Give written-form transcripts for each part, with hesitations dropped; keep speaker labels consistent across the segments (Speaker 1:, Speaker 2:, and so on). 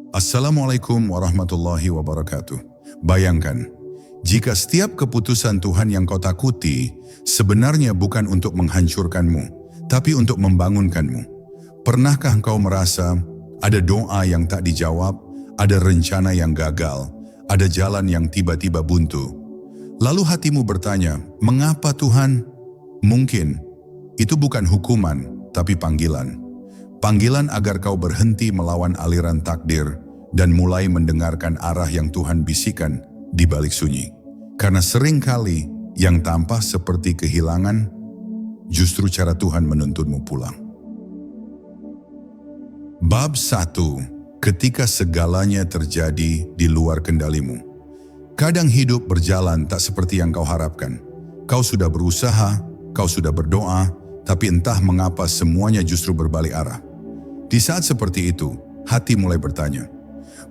Speaker 1: Assalamualaikum warahmatullahi wabarakatuh. Bayangkan, jika setiap keputusan Tuhan yang kau takuti sebenarnya bukan untuk menghancurkanmu, tapi untuk membangunkanmu. Pernahkah kau merasa ada doa yang tak dijawab, ada rencana yang gagal, ada jalan yang tiba-tiba buntu? Lalu hatimu bertanya, mengapa Tuhan? Mungkin itu bukan hukuman, tapi panggilan. Panggilan agar kau berhenti melawan aliran takdir dan mulai mendengarkan arah yang Tuhan bisikan di balik sunyi. Karena seringkali yang tampak seperti kehilangan, justru cara Tuhan menuntunmu pulang. Bab 1. Ketika segalanya terjadi di luar kendalimu. Kadang hidup berjalan tak seperti yang kau harapkan. Kau sudah berusaha, kau sudah berdoa, tapi entah mengapa semuanya justru berbalik arah. Di saat seperti itu, hati mulai bertanya,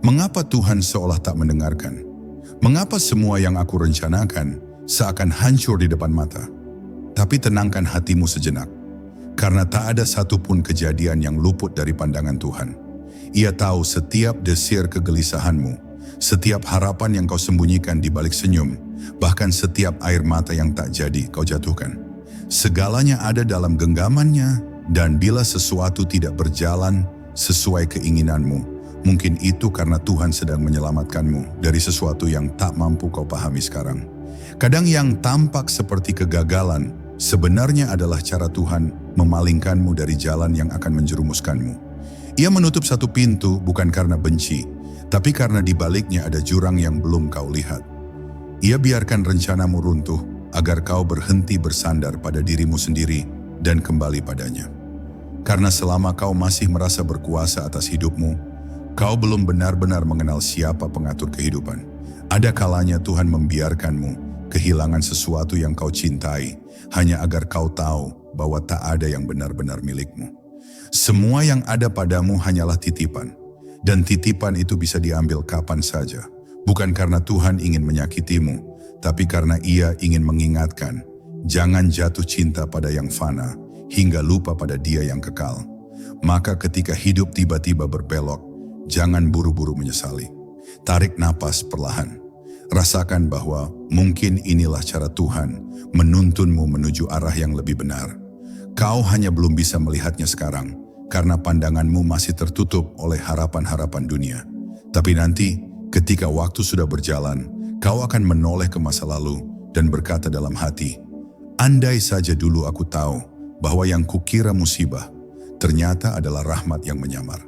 Speaker 1: mengapa Tuhan seolah tak mendengarkan? Mengapa semua yang aku rencanakan seakan hancur di depan mata? Tapi tenangkan hatimu sejenak, karena tak ada satupun kejadian yang luput dari pandangan Tuhan. Ia tahu setiap desir kegelisahanmu, setiap harapan yang kau sembunyikan di balik senyum, bahkan setiap air mata yang tak jadi kau jatuhkan. Segalanya ada dalam genggamannya. Dan bila sesuatu tidak berjalan sesuai keinginanmu, mungkin itu karena Tuhan sedang menyelamatkanmu dari sesuatu yang tak mampu kau pahami sekarang. Kadang yang tampak seperti kegagalan, sebenarnya adalah cara Tuhan memalingkanmu dari jalan yang akan menjerumuskanmu. Ia menutup satu pintu bukan karena benci, tapi karena di baliknya ada jurang yang belum kau lihat. Ia biarkan rencanamu runtuh agar kau berhenti bersandar pada dirimu sendiri dan kembali padanya. Karena selama kau masih merasa berkuasa atas hidupmu, kau belum benar-benar mengenal siapa pengatur kehidupan. Ada kalanya Tuhan membiarkanmu kehilangan sesuatu yang kau cintai, hanya agar kau tahu bahwa tak ada yang benar-benar milikmu. Semua yang ada padamu hanyalah titipan, dan titipan itu bisa diambil kapan saja. Bukan karena Tuhan ingin menyakitimu, tapi karena Ia ingin mengingatkan, jangan jatuh cinta pada yang fana, hingga lupa pada Dia yang kekal. Maka ketika hidup tiba-tiba berbelok, jangan buru-buru menyesali. Tarik napas perlahan. Rasakan bahwa mungkin inilah cara Tuhan menuntunmu menuju arah yang lebih benar. Kau hanya belum bisa melihatnya sekarang, karena pandanganmu masih tertutup oleh harapan-harapan dunia. Tapi nanti, ketika waktu sudah berjalan, kau akan menoleh ke masa lalu dan berkata dalam hati, andai saja dulu aku tahu bahwa yang kukira musibah ternyata adalah rahmat yang menyamar.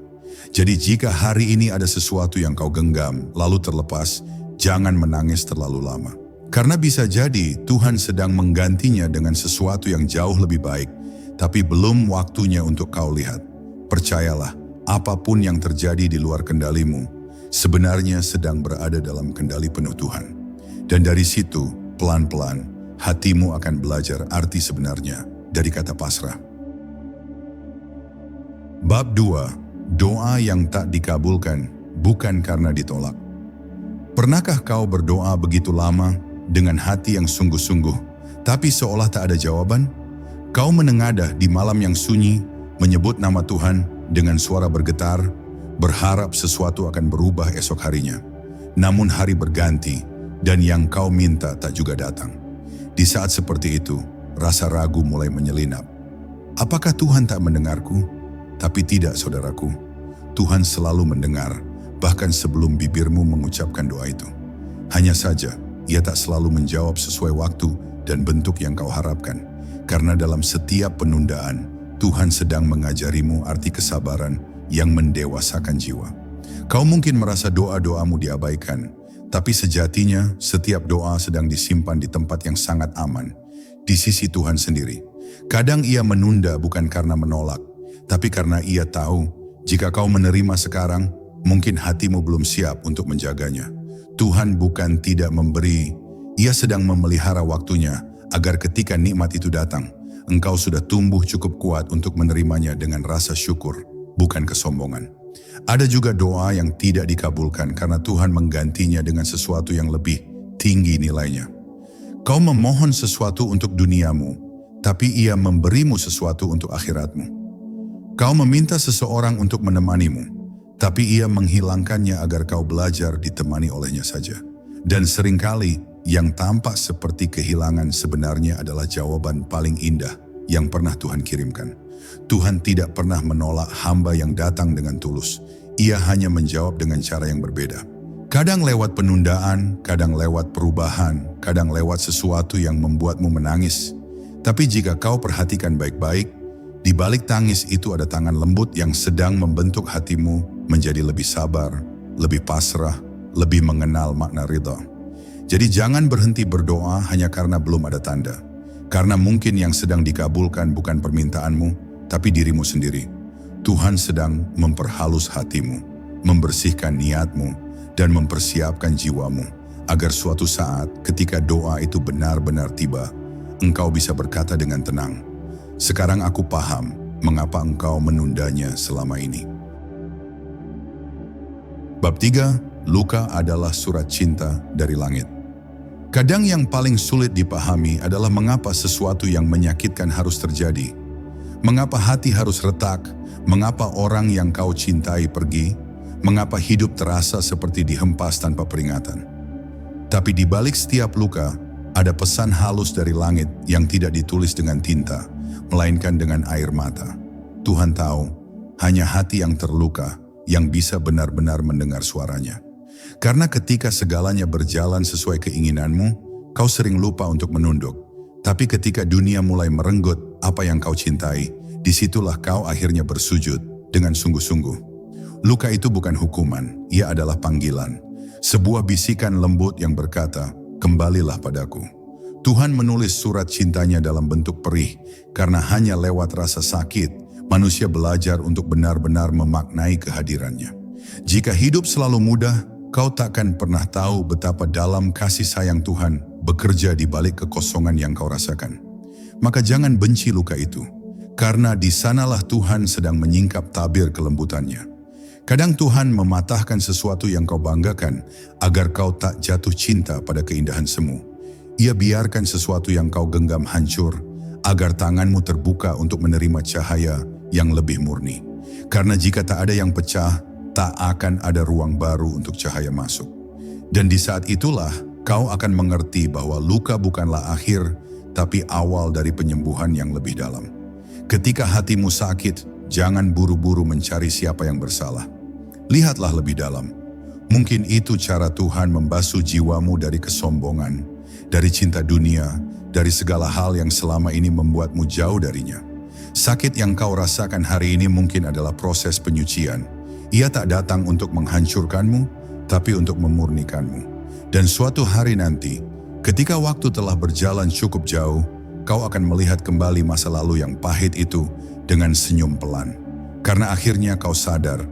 Speaker 1: Jadi jika hari ini ada sesuatu yang kau genggam lalu terlepas, jangan menangis terlalu lama. Karena bisa jadi Tuhan sedang menggantinya dengan sesuatu yang jauh lebih baik, tapi belum waktunya untuk kau lihat. Percayalah, apapun yang terjadi di luar kendalimu, sebenarnya sedang berada dalam kendali penuh Tuhan. Dan dari situ, pelan-pelan, hatimu akan belajar arti sebenarnya dari kata pasrah. Bab 2. Doa yang tak dikabulkan bukan karena ditolak. Pernahkah kau berdoa begitu lama dengan hati yang sungguh-sungguh, tapi seolah tak ada jawaban? Kau menengadah di malam yang sunyi, menyebut nama Tuhan dengan suara bergetar, berharap sesuatu akan berubah esok harinya. Namun hari berganti, dan yang kau minta tak juga datang. Di saat seperti itu, rasa ragu mulai menyelinap. Apakah Tuhan tak mendengarku? Tapi tidak, saudaraku. Tuhan selalu mendengar, bahkan sebelum bibirmu mengucapkan doa itu. Hanya saja, Ia tak selalu menjawab sesuai waktu dan bentuk yang kau harapkan. Karena dalam setiap penundaan, Tuhan sedang mengajarimu arti kesabaran yang mendewasakan jiwa. Kau mungkin merasa doa-doamu diabaikan, tapi sejatinya setiap doa sedang disimpan di tempat yang sangat aman, di sisi Tuhan sendiri. Kadang Ia menunda bukan karena menolak, tapi karena Ia tahu jika kau menerima sekarang, mungkin hatimu belum siap untuk menjaganya. Tuhan bukan tidak memberi, Ia sedang memelihara waktunya agar ketika nikmat itu datang, engkau sudah tumbuh cukup kuat untuk menerimanya dengan rasa syukur, bukan kesombongan. Ada juga doa yang tidak dikabulkan karena Tuhan menggantinya dengan sesuatu yang lebih tinggi nilainya. Kau memohon sesuatu untuk duniamu, tapi Ia memberimu sesuatu untuk akhiratmu. Kau meminta seseorang untuk menemanimu, tapi ia menghilangkannya agar kau belajar ditemani olehnya saja. Dan seringkali yang tampak seperti kehilangan sebenarnya adalah jawaban paling indah yang pernah Tuhan kirimkan. Tuhan tidak pernah menolak hamba yang datang dengan tulus. Ia hanya menjawab dengan cara yang berbeda. Kadang lewat penundaan, kadang lewat perubahan, kadang lewat sesuatu yang membuatmu menangis. Tapi jika kau perhatikan baik-baik, di balik tangis itu ada tangan lembut yang sedang membentuk hatimu menjadi lebih sabar, lebih pasrah, lebih mengenal makna ridha. Jadi jangan berhenti berdoa hanya karena belum ada tanda. Karena mungkin yang sedang dikabulkan bukan permintaanmu, tapi dirimu sendiri. Tuhan sedang memperhalus hatimu, membersihkan niatmu, dan mempersiapkan jiwamu, agar suatu saat ketika doa itu benar-benar tiba, engkau bisa berkata dengan tenang, "Sekarang aku paham mengapa engkau menundanya selama ini." Bab 3, Luka adalah surat cinta dari langit. Kadang yang paling sulit dipahami adalah mengapa sesuatu yang menyakitkan harus terjadi. Mengapa hati harus retak, mengapa orang yang kau cintai pergi, mengapa hidup terasa seperti dihempas tanpa peringatan. Tapi di balik setiap luka, ada pesan halus dari langit yang tidak ditulis dengan tinta, melainkan dengan air mata. Tuhan tahu, hanya hati yang terluka yang bisa benar-benar mendengar suaranya. Karena ketika segalanya berjalan sesuai keinginanmu, kau sering lupa untuk menunduk. Tapi ketika dunia mulai merenggut apa yang kau cintai, disitulah kau akhirnya bersujud dengan sungguh-sungguh. Luka itu bukan hukuman, ia adalah panggilan. Sebuah bisikan lembut yang berkata, "Kembalilah padaku." Tuhan menulis surat cintanya dalam bentuk perih, karena hanya lewat rasa sakit, manusia belajar untuk benar-benar memaknai kehadirannya. Jika hidup selalu mudah, kau takkan pernah tahu betapa dalam kasih sayang Tuhan bekerja di balik kekosongan yang kau rasakan. Maka jangan benci luka itu, karena di sanalah Tuhan sedang menyingkap tabir kelembutannya. Kadang Tuhan mematahkan sesuatu yang kau banggakan agar kau tak jatuh cinta pada keindahan semu. Ia biarkan sesuatu yang kau genggam hancur agar tanganmu terbuka untuk menerima cahaya yang lebih murni. Karena jika tak ada yang pecah, tak akan ada ruang baru untuk cahaya masuk. Dan di saat itulah kau akan mengerti bahwa luka bukanlah akhir, tapi awal dari penyembuhan yang lebih dalam. Ketika hatimu sakit, jangan buru-buru mencari siapa yang bersalah. Lihatlah lebih dalam. Mungkin itu cara Tuhan membasuh jiwamu dari kesombongan, dari cinta dunia, dari segala hal yang selama ini membuatmu jauh darinya. Sakit yang kau rasakan hari ini mungkin adalah proses penyucian. Ia tak datang untuk menghancurkanmu, tapi untuk memurnikanmu. Dan suatu hari nanti, ketika waktu telah berjalan cukup jauh, kau akan melihat kembali masa lalu yang pahit itu dengan senyum pelan. Karena akhirnya kau sadar,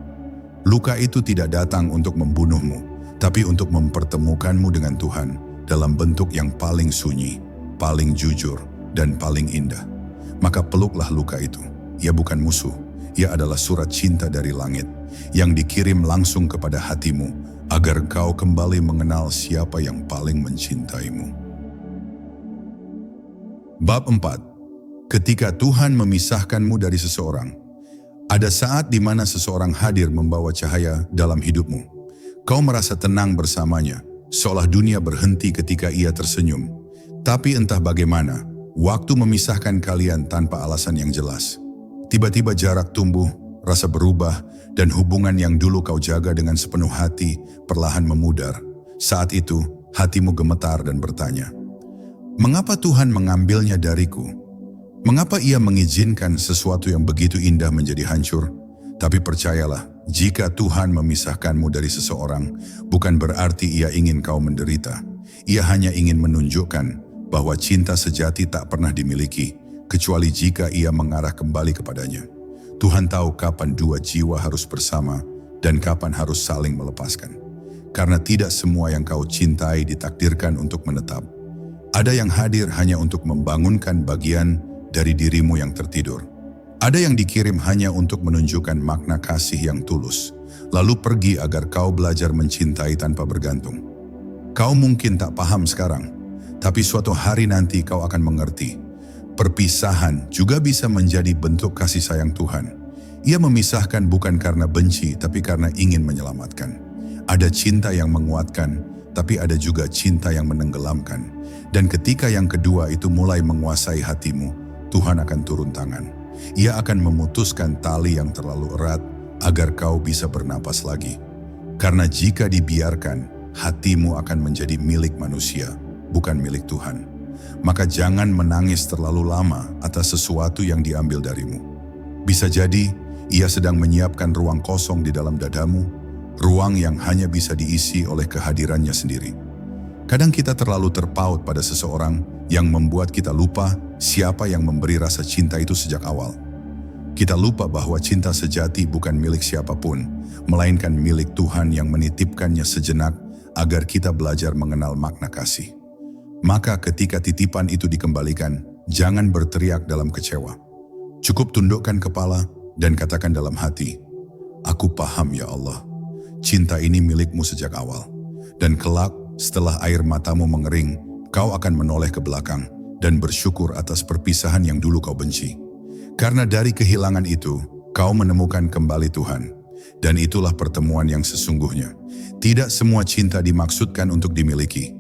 Speaker 1: luka itu tidak datang untuk membunuhmu, tapi untuk mempertemukanmu dengan Tuhan dalam bentuk yang paling sunyi, paling jujur, dan paling indah. Maka peluklah luka itu. Ia bukan musuh, ia adalah surat cinta dari langit yang dikirim langsung kepada hatimu agar kau kembali mengenal siapa yang paling mencintaimu. Bab 4. Ketika Tuhan memisahkanmu dari seseorang, ada saat di mana seseorang hadir membawa cahaya dalam hidupmu. Kau merasa tenang bersamanya, seolah dunia berhenti ketika ia tersenyum. Tapi entah bagaimana, waktu memisahkan kalian tanpa alasan yang jelas. Tiba-tiba jarak tumbuh, rasa berubah, dan hubungan yang dulu kau jaga dengan sepenuh hati perlahan memudar. Saat itu, hatimu gemetar dan bertanya, "Mengapa Tuhan mengambilnya dariku? Mengapa ia mengizinkan sesuatu yang begitu indah menjadi hancur?" Tapi percayalah, jika Tuhan memisahkanmu dari seseorang, bukan berarti ia ingin kau menderita. Ia hanya ingin menunjukkan bahwa cinta sejati tak pernah dimiliki, kecuali jika ia mengarah kembali kepadanya. Tuhan tahu kapan dua jiwa harus bersama dan kapan harus saling melepaskan. Karena tidak semua yang kau cintai ditakdirkan untuk menetap. Ada yang hadir hanya untuk membangunkan bagian dari dirimu yang tertidur. Ada yang dikirim hanya untuk menunjukkan makna kasih yang tulus, lalu pergi agar kau belajar mencintai tanpa bergantung. Kau mungkin tak paham sekarang, tapi suatu hari nanti kau akan mengerti. Perpisahan juga bisa menjadi bentuk kasih sayang Tuhan. Ia memisahkan bukan karena benci, tapi karena ingin menyelamatkan. Ada cinta yang menguatkan, tapi ada juga cinta yang menenggelamkan. Dan ketika yang kedua itu mulai menguasai hatimu, Tuhan akan turun tangan. Ia akan memutuskan tali yang terlalu erat agar kau bisa bernapas lagi. Karena jika dibiarkan, hatimu akan menjadi milik manusia, bukan milik Tuhan. Maka jangan menangis terlalu lama atas sesuatu yang diambil darimu. Bisa jadi, ia sedang menyiapkan ruang kosong di dalam dadamu, ruang yang hanya bisa diisi oleh kehadirannya sendiri. Kadang kita terlalu terpaut pada seseorang yang membuat kita lupa siapa yang memberi rasa cinta itu sejak awal. Kita lupa bahwa cinta sejati bukan milik siapapun, melainkan milik Tuhan yang menitipkannya sejenak agar kita belajar mengenal makna kasih. Maka ketika titipan itu dikembalikan, jangan berteriak dalam kecewa. Cukup tundukkan kepala dan katakan dalam hati, "Aku paham ya Allah, cinta ini milikmu sejak awal." Dan kelak, setelah air matamu mengering, kau akan menoleh ke belakang dan bersyukur atas perpisahan yang dulu kau benci. Karena dari kehilangan itu, kau menemukan kembali Tuhan. Dan itulah pertemuan yang sesungguhnya. Tidak semua cinta dimaksudkan untuk dimiliki.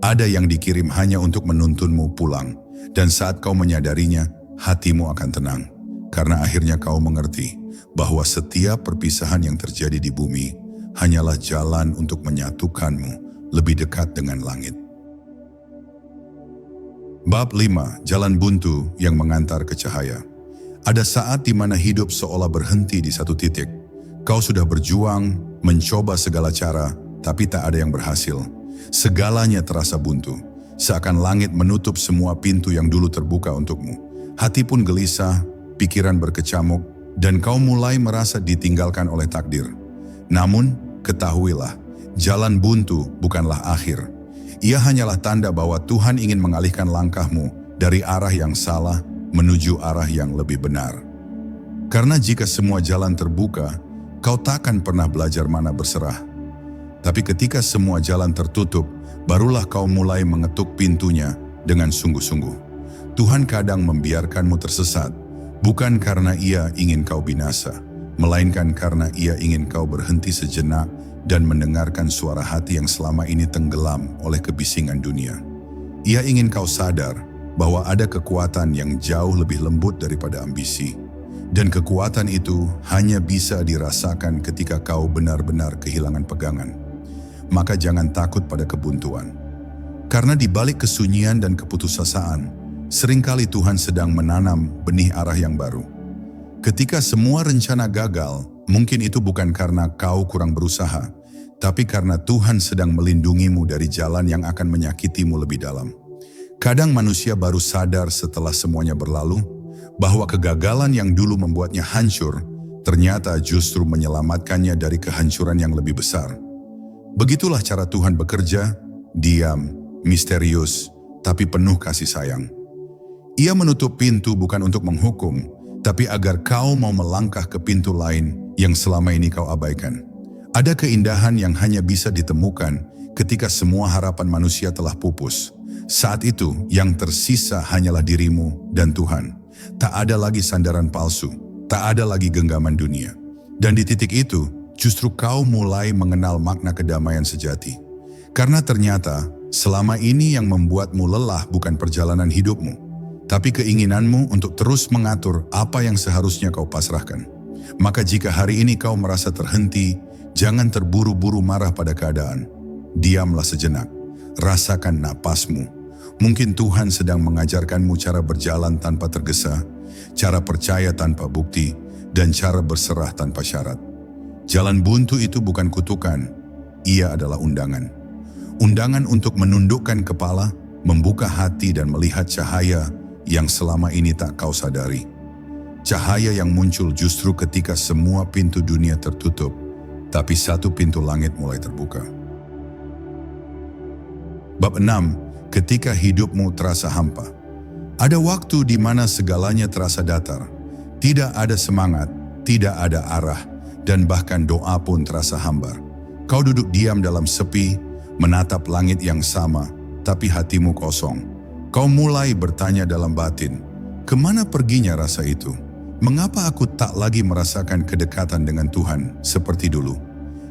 Speaker 1: Ada yang dikirim hanya untuk menuntunmu pulang. Dan saat kau menyadarinya, hatimu akan tenang. Karena akhirnya kau mengerti bahwa setiap perpisahan yang terjadi di bumi hanyalah jalan untuk menyatukanmu lebih dekat dengan langit. Bab 5. Jalan buntu yang mengantar ke cahaya. Ada saat di mana hidup seolah berhenti di satu titik. Kau sudah berjuang, mencoba segala cara, tapi tak ada yang berhasil. Segalanya terasa buntu. Seakan langit menutup semua pintu yang dulu terbuka untukmu. Hati pun gelisah, pikiran berkecamuk, dan kau mulai merasa ditinggalkan oleh takdir. Namun, ketahuilah, jalan buntu bukanlah akhir. Ia hanyalah tanda bahwa Tuhan ingin mengalihkan langkahmu dari arah yang salah menuju arah yang lebih benar. Karena jika semua jalan terbuka, kau takkan pernah belajar mana berserah. Tapi ketika semua jalan tertutup, barulah kau mulai mengetuk pintunya dengan sungguh-sungguh. Tuhan kadang membiarkanmu tersesat, bukan karena ia ingin kau binasa, melainkan karena ia ingin kau berhenti sejenak dan mendengarkan suara hati yang selama ini tenggelam oleh kebisingan dunia. Ia ingin kau sadar bahwa ada kekuatan yang jauh lebih lembut daripada ambisi. Dan kekuatan itu hanya bisa dirasakan ketika kau benar-benar kehilangan pegangan. Maka jangan takut pada kebuntuan. Karena di balik kesunyian dan keputusasaan, seringkali Tuhan sedang menanam benih arah yang baru. Ketika semua rencana gagal, mungkin itu bukan karena kau kurang berusaha, tapi karena Tuhan sedang melindungimu dari jalan yang akan menyakitimu lebih dalam. Kadang manusia baru sadar setelah semuanya berlalu, bahwa kegagalan yang dulu membuatnya hancur, ternyata justru menyelamatkannya dari kehancuran yang lebih besar. Begitulah cara Tuhan bekerja, diam, misterius, tapi penuh kasih sayang. Ia menutup pintu bukan untuk menghukum, tapi agar kau mau melangkah ke pintu lain yang selama ini kau abaikan. Ada keindahan yang hanya bisa ditemukan ketika semua harapan manusia telah pupus. Saat itu, yang tersisa hanyalah dirimu dan Tuhan. Tak ada lagi sandaran palsu, tak ada lagi genggaman dunia. Dan di titik itu, justru kau mulai mengenal makna kedamaian sejati. Karena ternyata, selama ini yang membuatmu lelah bukan perjalanan hidupmu, tapi keinginanmu untuk terus mengatur apa yang seharusnya kau pasrahkan. Maka jika hari ini kau merasa terhenti, jangan terburu-buru marah pada keadaan. Diamlah sejenak, rasakan napasmu. Mungkin Tuhan sedang mengajarkanmu cara berjalan tanpa tergesa, cara percaya tanpa bukti, dan cara berserah tanpa syarat. Jalan buntu itu bukan kutukan, ia adalah undangan. Undangan untuk menundukkan kepala, membuka hati dan melihat cahaya yang selama ini tak kau sadari. Cahaya yang muncul justru ketika semua pintu dunia tertutup, tapi satu pintu langit mulai terbuka. Bab 6. Ketika hidupmu terasa hampa. Ada waktu di mana segalanya terasa datar. Tidak ada semangat, tidak ada arah, dan bahkan doa pun terasa hambar. Kau duduk diam dalam sepi, menatap langit yang sama, tapi hatimu kosong. Kau mulai bertanya dalam batin, kemana perginya rasa itu? Mengapa aku tak lagi merasakan kedekatan dengan Tuhan seperti dulu?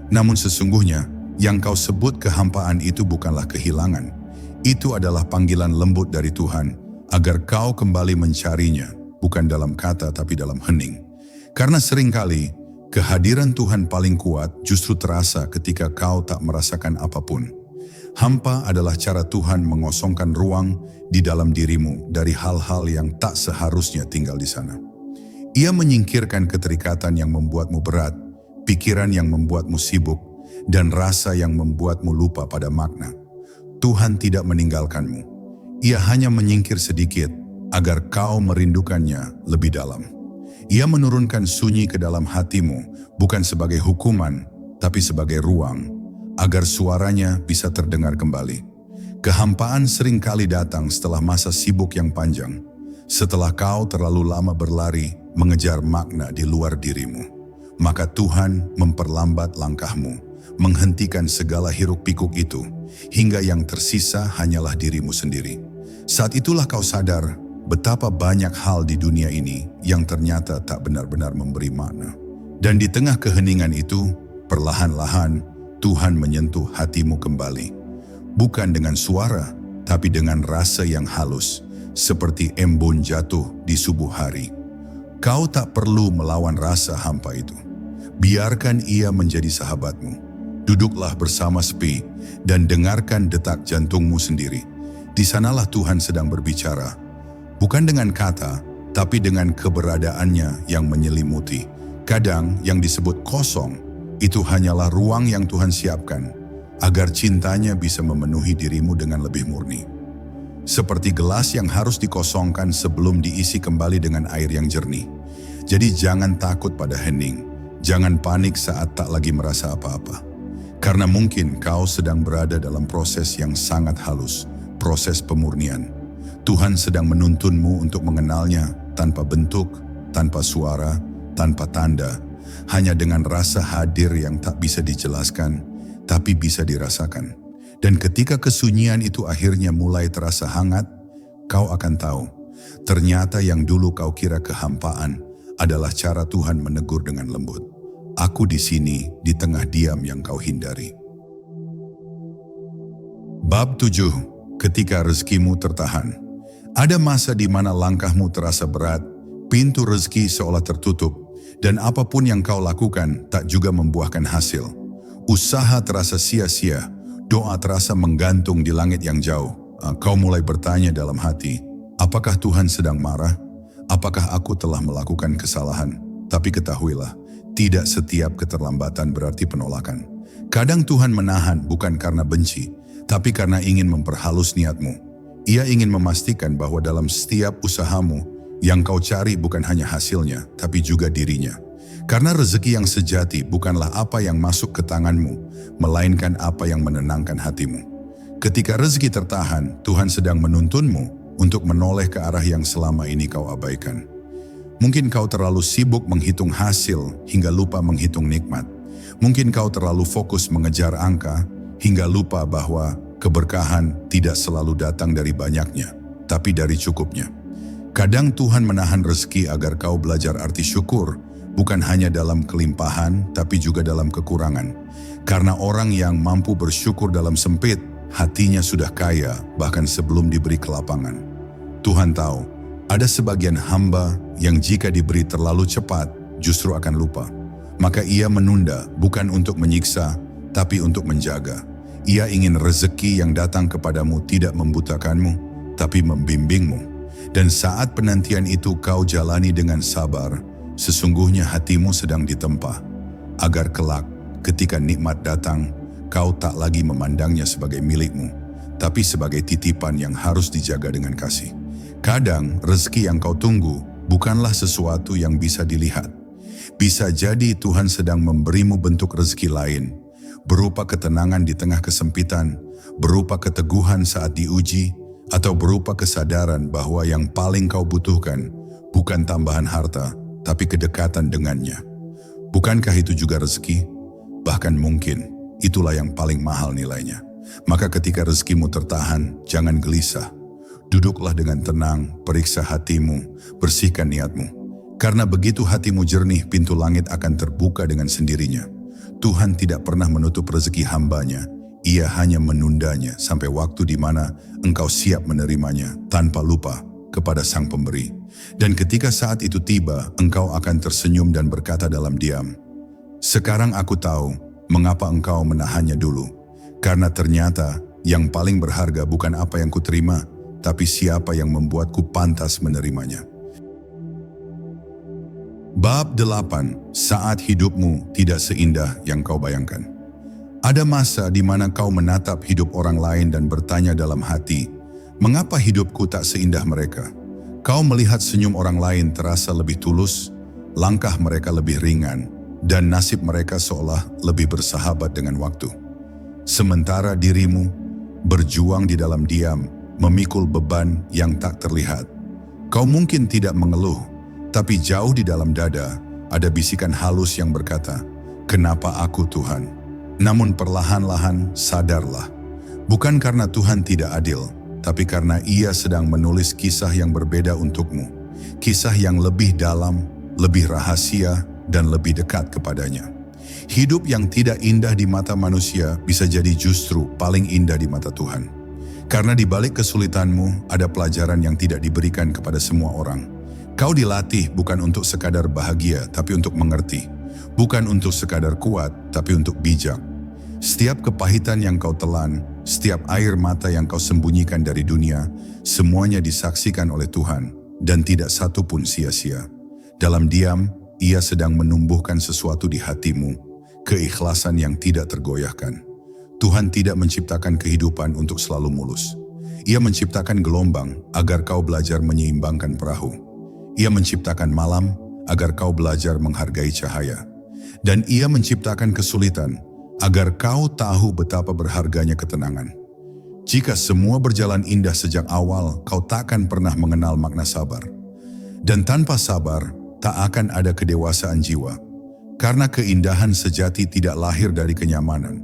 Speaker 1: Namun sesungguhnya, yang kau sebut kehampaan itu bukanlah kehilangan. Itu adalah panggilan lembut dari Tuhan, agar kau kembali mencarinya, bukan dalam kata tapi dalam hening. Karena seringkali, kehadiran Tuhan paling kuat justru terasa ketika kau tak merasakan apapun. Hampa adalah cara Tuhan mengosongkan ruang di dalam dirimu dari hal-hal yang tak seharusnya tinggal di sana. Ia menyingkirkan keterikatan yang membuatmu berat, pikiran yang membuatmu sibuk, dan rasa yang membuatmu lupa pada makna. Tuhan tidak meninggalkanmu. Ia hanya menyingkir sedikit agar kau merindukannya lebih dalam. Ia menurunkan sunyi ke dalam hatimu bukan sebagai hukuman, tapi sebagai ruang, agar suaranya bisa terdengar kembali. Kehampaan seringkali datang setelah masa sibuk yang panjang, setelah kau terlalu lama berlari mengejar makna di luar dirimu. Maka Tuhan memperlambat langkahmu, menghentikan segala hiruk-pikuk itu, hingga yang tersisa hanyalah dirimu sendiri. Saat itulah kau sadar betapa banyak hal di dunia ini yang ternyata tak benar-benar memberi makna. Dan di tengah keheningan itu, perlahan-lahan Tuhan menyentuh hatimu kembali. Bukan dengan suara, tapi dengan rasa yang halus, seperti embun jatuh di subuh hari. Kau tak perlu melawan rasa hampa itu. Biarkan ia menjadi sahabatmu. Duduklah bersama sepi dan dengarkan detak jantungmu sendiri. Di sanalah Tuhan sedang berbicara. Bukan dengan kata, tapi dengan keberadaannya yang menyelimuti. Kadang yang disebut kosong, itu hanyalah ruang yang Tuhan siapkan, agar cintanya bisa memenuhi dirimu dengan lebih murni. Seperti gelas yang harus dikosongkan sebelum diisi kembali dengan air yang jernih. Jadi jangan takut pada hening, jangan panik saat tak lagi merasa apa-apa. Karena mungkin kau sedang berada dalam proses yang sangat halus, proses pemurnian. Tuhan sedang menuntunmu untuk mengenalnya tanpa bentuk, tanpa suara, tanpa tanda, hanya dengan rasa hadir yang tak bisa dijelaskan, tapi bisa dirasakan. Dan ketika kesunyian itu akhirnya mulai terasa hangat, kau akan tahu, ternyata yang dulu kau kira kehampaan adalah cara Tuhan menegur dengan lembut. Aku di sini di tengah diam yang kau hindari. Bab 7. Ketika rezekimu tertahan. Ada masa di mana langkahmu terasa berat, pintu rezeki seolah tertutup, dan apapun yang kau lakukan tak juga membuahkan hasil. Usaha terasa sia-sia, doa terasa menggantung di langit yang jauh. Kau mulai bertanya dalam hati, apakah Tuhan sedang marah? Apakah aku telah melakukan kesalahan? Tapi ketahuilah, tidak setiap keterlambatan berarti penolakan. Kadang Tuhan menahan bukan karena benci, tapi karena ingin memperhalus niatmu. Ia ingin memastikan bahwa dalam setiap usahamu, yang kau cari bukan hanya hasilnya, tapi juga dirinya. Karena rezeki yang sejati bukanlah apa yang masuk ke tanganmu, melainkan apa yang menenangkan hatimu. Ketika rezeki tertahan, Tuhan sedang menuntunmu untuk menoleh ke arah yang selama ini kau abaikan. Mungkin kau terlalu sibuk menghitung hasil hingga lupa menghitung nikmat. Mungkin kau terlalu fokus mengejar angka hingga lupa bahwa keberkahan tidak selalu datang dari banyaknya, tapi dari cukupnya. Kadang Tuhan menahan rezeki agar kau belajar arti syukur, bukan hanya dalam kelimpahan, tapi juga dalam kekurangan. Karena orang yang mampu bersyukur dalam sempit, hatinya sudah kaya, bahkan sebelum diberi kelapangan. Tuhan tahu, ada sebagian hamba yang jika diberi terlalu cepat, justru akan lupa. Maka ia menunda, bukan untuk menyiksa, tapi untuk menjaga. Ia ingin rezeki yang datang kepadamu tidak membutakanmu, tapi membimbingmu. Dan saat penantian itu kau jalani dengan sabar, sesungguhnya hatimu sedang ditempa, agar kelak ketika nikmat datang, kau tak lagi memandangnya sebagai milikmu, tapi sebagai titipan yang harus dijaga dengan kasih. Kadang rezeki yang kau tunggu bukanlah sesuatu yang bisa dilihat. Bisa jadi Tuhan sedang memberimu bentuk rezeki lain, berupa ketenangan di tengah kesempitan, berupa keteguhan saat diuji, atau berupa kesadaran bahwa yang paling kau butuhkan bukan tambahan harta, tapi kedekatan dengannya. Bukankah itu juga rezeki? Bahkan mungkin itulah yang paling mahal nilainya. Maka ketika rezekimu tertahan, jangan gelisah. Duduklah dengan tenang, periksa hatimu, bersihkan niatmu. Karena begitu hatimu jernih, pintu langit akan terbuka dengan sendirinya. Tuhan tidak pernah menutup rezeki hambanya. Ia hanya menundanya sampai waktu di mana engkau siap menerimanya tanpa lupa kepada Sang Pemberi. Dan ketika saat itu tiba, engkau akan tersenyum dan berkata dalam diam, "Sekarang aku tahu mengapa engkau menahannya dulu. Karena ternyata yang paling berharga bukan apa yang kuterima, tapi siapa yang membuatku pantas menerimanya." Bab 8. Saat hidupmu tidak seindah yang kau bayangkan. Ada masa di mana kau menatap hidup orang lain dan bertanya dalam hati, "Mengapa hidupku tak seindah mereka?" Kau melihat senyum orang lain terasa lebih tulus, langkah mereka lebih ringan, dan nasib mereka seolah lebih bersahabat dengan waktu. Sementara dirimu berjuang di dalam diam, memikul beban yang tak terlihat. Kau mungkin tidak mengeluh, tapi jauh di dalam dada ada bisikan halus yang berkata, "Kenapa aku, Tuhan?" Namun perlahan-lahan sadarlah, bukan karena Tuhan tidak adil, tapi karena Ia sedang menulis kisah yang berbeda untukmu. Kisah yang lebih dalam, lebih rahasia, dan lebih dekat kepadanya. Hidup yang tidak indah di mata manusia bisa jadi justru paling indah di mata Tuhan. Karena di balik kesulitanmu ada pelajaran yang tidak diberikan kepada semua orang. Kau dilatih bukan untuk sekadar bahagia, tapi untuk mengerti. Bukan untuk sekadar kuat, tapi untuk bijak. Setiap kepahitan yang kau telan, setiap air mata yang kau sembunyikan dari dunia, semuanya disaksikan oleh Tuhan dan tidak satu pun sia-sia. Dalam diam, Ia sedang menumbuhkan sesuatu di hatimu, keikhlasan yang tidak tergoyahkan. Tuhan tidak menciptakan kehidupan untuk selalu mulus. Ia menciptakan gelombang agar kau belajar menyeimbangkan perahu. Ia menciptakan malam agar kau belajar menghargai cahaya. Dan Ia menciptakan kesulitan agar kau tahu betapa berharganya ketenangan. Jika semua berjalan indah sejak awal, kau takkan pernah mengenal makna sabar. Dan tanpa sabar, tak akan ada kedewasaan jiwa. Karena keindahan sejati tidak lahir dari kenyamanan,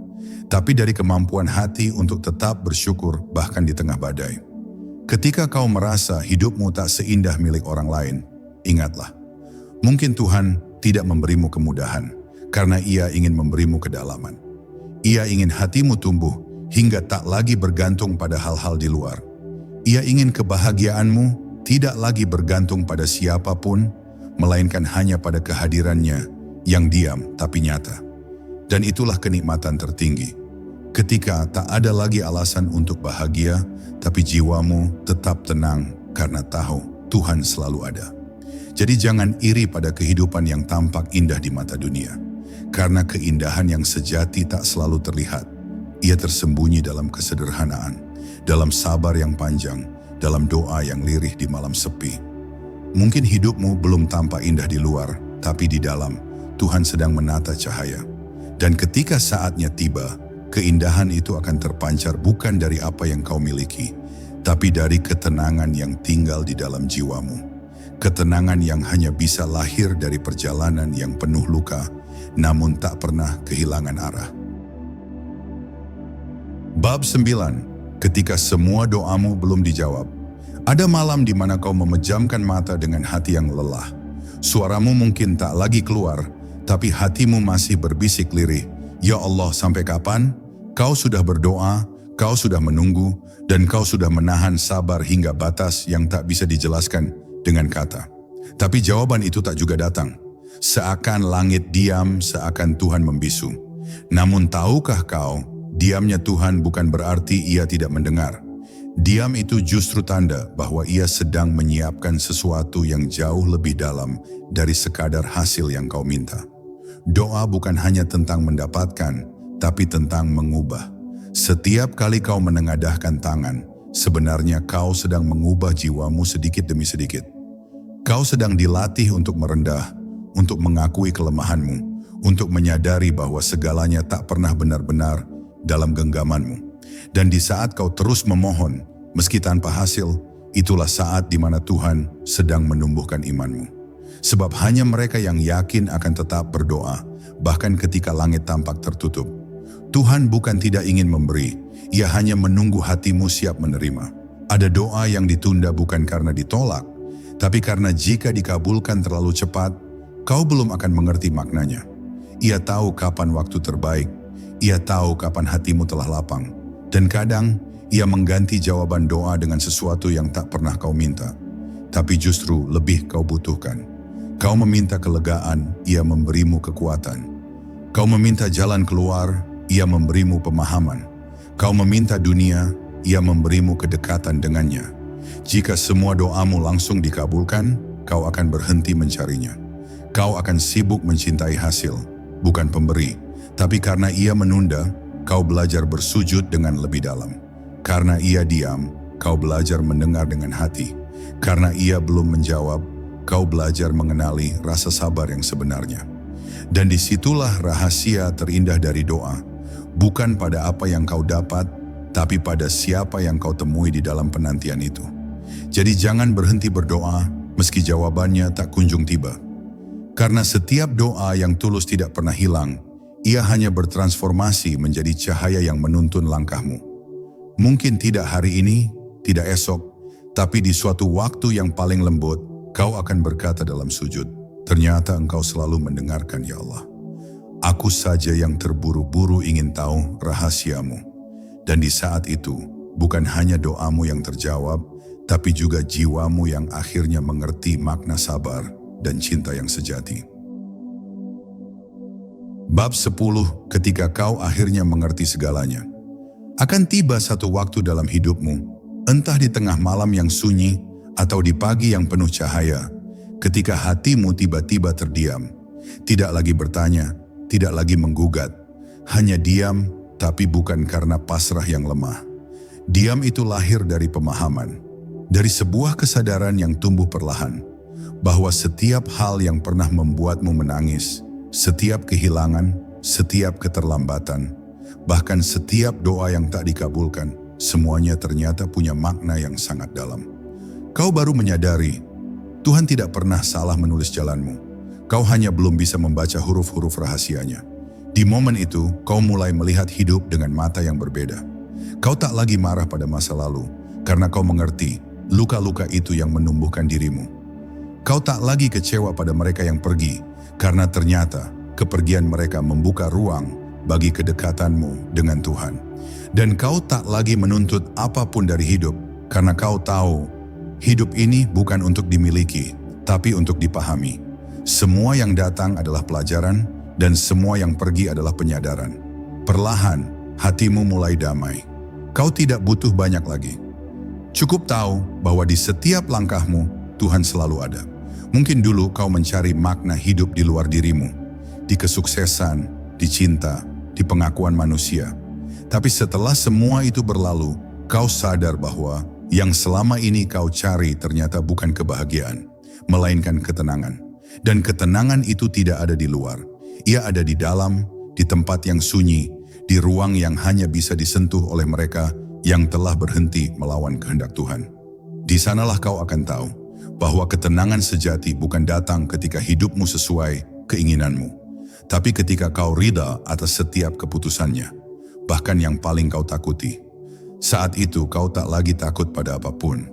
Speaker 1: tapi dari kemampuan hati untuk tetap bersyukur bahkan di tengah badai. Ketika kau merasa hidupmu tak seindah milik orang lain, ingatlah, mungkin Tuhan tidak memberimu kemudahan, karena Ia ingin memberimu kedalaman. Ia ingin hatimu tumbuh hingga tak lagi bergantung pada hal-hal di luar. Ia ingin kebahagiaanmu tidak lagi bergantung pada siapapun, melainkan hanya pada kehadirannya yang diam tapi nyata. Dan itulah kenikmatan tertinggi. Ketika tak ada lagi alasan untuk bahagia, tapi jiwamu tetap tenang karena tahu Tuhan selalu ada. Jadi jangan iri pada kehidupan yang tampak indah di mata dunia. Karena keindahan yang sejati tak selalu terlihat. Ia tersembunyi dalam kesederhanaan, dalam sabar yang panjang, dalam doa yang lirih di malam sepi. Mungkin hidupmu belum tampak indah di luar, tapi di dalam Tuhan sedang menata cahaya. Dan ketika saatnya tiba, keindahan itu akan terpancar bukan dari apa yang kau miliki, tapi dari ketenangan yang tinggal di dalam jiwamu. Ketenangan yang hanya bisa lahir dari perjalanan yang penuh luka, namun tak pernah kehilangan arah. Bab 9. Ketika semua doamu belum dijawab. Ada malam di mana kau memejamkan mata dengan hati yang lelah. Suaramu mungkin tak lagi keluar, tapi hatimu masih berbisik lirih. Ya Allah, sampai kapan? Kau sudah berdoa, kau sudah menunggu, dan kau sudah menahan sabar hingga batas yang tak bisa dijelaskan dengan kata. Tapi jawaban itu tak juga datang. Seakan langit diam, seakan Tuhan membisu. Namun tahukah kau, diamnya Tuhan bukan berarti Ia tidak mendengar. Diam itu justru tanda bahwa Ia sedang menyiapkan sesuatu yang jauh lebih dalam dari sekadar hasil yang kau minta. Doa bukan hanya tentang mendapatkan, tapi tentang mengubah. Setiap kali kau menengadahkan tangan, sebenarnya kau sedang mengubah jiwamu sedikit demi sedikit. Kau sedang dilatih untuk merendah, untuk mengakui kelemahanmu, untuk menyadari bahwa segalanya tak pernah benar-benar dalam genggamanmu. Dan di saat kau terus memohon, meski tanpa hasil, itulah saat di mana Tuhan sedang menumbuhkan imanmu. Sebab hanya mereka yang yakin akan tetap berdoa, bahkan ketika langit tampak tertutup. Tuhan bukan tidak ingin memberi, Ia hanya menunggu hatimu siap menerima. Ada doa yang ditunda bukan karena ditolak, Tapi karena jika dikabulkan terlalu cepat, kau belum akan mengerti maknanya. Ia tahu kapan waktu terbaik, ia tahu kapan hatimu telah lapang. Dan kadang, ia mengganti jawaban doa dengan sesuatu yang tak pernah kau minta. Tapi justru lebih kau butuhkan. Kau meminta kelegaan, ia memberimu kekuatan. Kau meminta jalan keluar, ia memberimu pemahaman. Kau meminta dunia, ia memberimu kedekatan dengannya. Jika semua doamu langsung dikabulkan, kau akan berhenti mencarinya. Kau akan sibuk mencintai hasil, bukan pemberi. Tapi karena ia menunda, kau belajar bersujud dengan lebih dalam. Karena ia diam, kau belajar mendengar dengan hati. Karena ia belum menjawab, kau belajar mengenali rasa sabar yang sebenarnya. Dan disitulah rahasia terindah dari doa. Bukan pada apa yang kau dapat, tapi pada siapa yang kau temui di dalam penantian itu. Jadi jangan berhenti berdoa meski jawabannya tak kunjung tiba. Karena setiap doa yang tulus tidak pernah hilang, ia hanya bertransformasi menjadi cahaya yang menuntun langkahmu. Mungkin tidak hari ini, tidak esok, tapi di suatu waktu yang paling lembut, kau akan berkata dalam sujud, ternyata engkau selalu mendengarkan ya Allah. Aku saja yang terburu-buru ingin tahu rahasiamu. Dan di saat itu, bukan hanya doamu yang terjawab, tapi juga jiwamu yang akhirnya mengerti makna sabar dan cinta yang sejati. Bab 10, ketika kau akhirnya mengerti segalanya. Akan tiba satu waktu dalam hidupmu, entah di tengah malam yang sunyi atau di pagi yang penuh cahaya, ketika hatimu tiba-tiba terdiam, tidak lagi bertanya, tidak lagi menggugat, hanya diam, tapi bukan karena pasrah yang lemah. Diam itu lahir dari pemahaman, dari sebuah kesadaran yang tumbuh perlahan, bahwa setiap hal yang pernah membuatmu menangis, setiap kehilangan, setiap keterlambatan, bahkan setiap doa yang tak dikabulkan, semuanya ternyata punya makna yang sangat dalam. Kau baru menyadari, Tuhan tidak pernah salah menulis jalanmu. Kau hanya belum bisa membaca huruf-huruf rahasianya. Di momen itu, kau mulai melihat hidup dengan mata yang berbeda. Kau tak lagi marah pada masa lalu, karena kau mengerti luka-luka itu yang menumbuhkan dirimu. Kau tak lagi kecewa pada mereka yang pergi, karena ternyata kepergian mereka membuka ruang bagi kedekatanmu dengan Tuhan. Dan kau tak lagi menuntut apapun dari hidup, karena kau tahu hidup ini bukan untuk dimiliki, tapi untuk dipahami. Semua yang datang adalah pelajaran, dan semua yang pergi adalah penyadaran. Perlahan, hatimu mulai damai. Kau tidak butuh banyak lagi. Cukup tahu bahwa di setiap langkahmu, Tuhan selalu ada. Mungkin dulu kau mencari makna hidup di luar dirimu, di kesuksesan, di cinta, di pengakuan manusia. Tapi setelah semua itu berlalu, kau sadar bahwa yang selama ini kau cari ternyata bukan kebahagiaan, melainkan ketenangan. Dan ketenangan itu tidak ada di luar. Ia ada di dalam, di tempat yang sunyi, di ruang yang hanya bisa disentuh oleh mereka yang telah berhenti melawan kehendak Tuhan. Di sanalah kau akan tahu bahwa ketenangan sejati bukan datang ketika hidupmu sesuai keinginanmu, tapi ketika kau rida atas setiap keputusannya, bahkan yang paling kau takuti. Saat itu kau tak lagi takut pada apapun,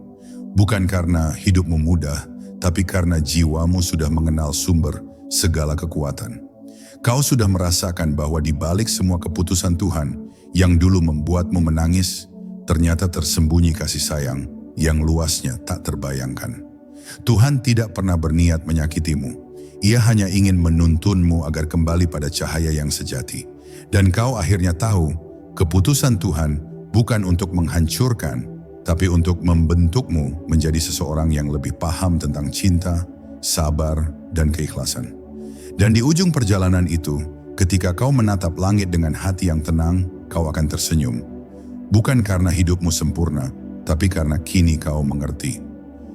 Speaker 1: bukan karena hidupmu mudah, tapi karena jiwamu sudah mengenal sumber segala kekuatan. Kau sudah merasakan bahwa di balik semua keputusan Tuhan yang dulu membuatmu menangis, ternyata tersembunyi kasih sayang yang luasnya tak terbayangkan. Tuhan tidak pernah berniat menyakitimu. Ia hanya ingin menuntunmu agar kembali pada cahaya yang sejati. Dan kau akhirnya tahu, keputusan Tuhan bukan untuk menghancurkan, tapi untuk membentukmu menjadi seseorang yang lebih paham tentang cinta, sabar, dan keikhlasan. Dan di ujung perjalanan itu, ketika kau menatap langit dengan hati yang tenang, kau akan tersenyum. Bukan karena hidupmu sempurna, tapi karena kini kau mengerti.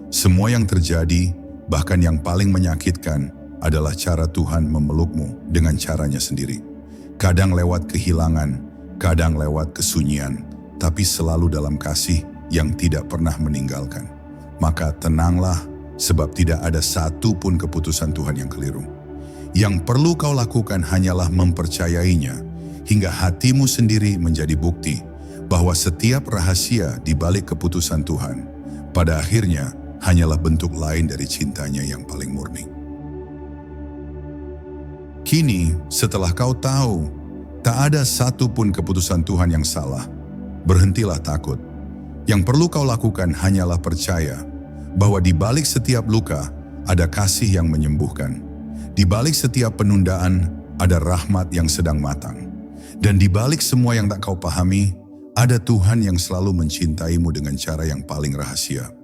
Speaker 1: Semua yang terjadi, bahkan yang paling menyakitkan, adalah cara Tuhan memelukmu dengan caranya sendiri. Kadang lewat kehilangan, kadang lewat kesunyian, tapi selalu dalam kasih yang tidak pernah meninggalkan. Maka tenanglah, sebab tidak ada satu pun keputusan Tuhan yang keliru. Yang perlu kau lakukan hanyalah mempercayainya, hingga hatimu sendiri menjadi bukti bahwa setiap rahasia di balik keputusan Tuhan, pada akhirnya hanyalah bentuk lain dari cintanya yang paling murni. Kini, setelah kau tahu, tak ada satu pun keputusan Tuhan yang salah, berhentilah takut. Yang perlu kau lakukan hanyalah percaya bahwa di balik setiap luka ada kasih yang menyembuhkan. Di balik setiap penundaan ada rahmat yang sedang matang. Dan di balik semua yang tak kau pahami, ada Tuhan yang selalu mencintaimu dengan cara yang paling rahasia.